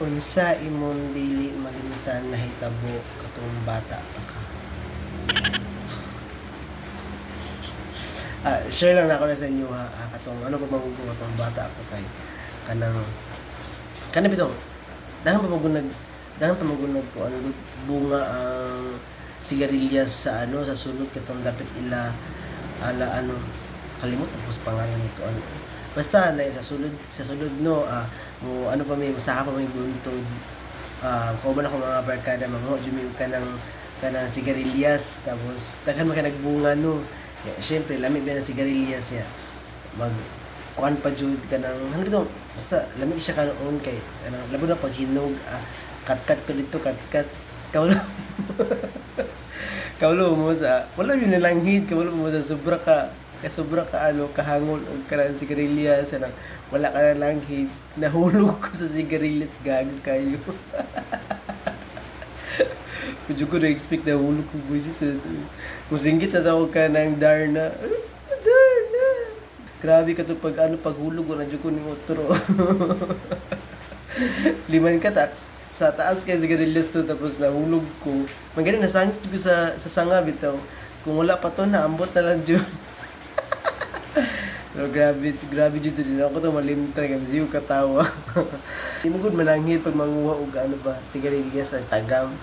Unsa imong dili malimtan nahitabo katong bata pa ka? Share lang na ako na sa inyo ha. Katong ano ko magugo katong bata ako kay kanang bitaw. Dahan pa magunag ko ano bunga ang sigarilyas sa ano sa sulod katong dapat ila ala ano kalimot tapos pangalan nito ano. Basta na sa sulod no mo ano pa may usaha pa may buntod ko man ako mga barkada mga jumi ka ng sigarilyas tapos daghan man ka nagbunga no yeah, syempre lamig ba ng sigarilyas ya mag kuan pa jud ka ng ano dito basta lamig siya kanon kay ano labo na pag hinog kat ko dito kat kaulo kaulo mo sa wala yun nilanghid kaulo mo sa sobra ka ano kahangol og kanang sigarilyas ano wala ka na langhid nahulog ko sa sigarilyas gago kayo medyo ko na-expect na hulog ko busit musinggit na tawag ka ng Darna Darna grabe ka to pag ano paghulog ko radyo ko ni motor liman ka sa taas kay sigarilyas to tapos nahulog ko magaling nasangit ko sa sanga bitaw kung wala pa to naambot na lang dyan. Pero grabe dito din ako to malimtan kasi yung katawa. Hindi mo good mananghit pag manguha og ano ba sigarilyas sa tagam.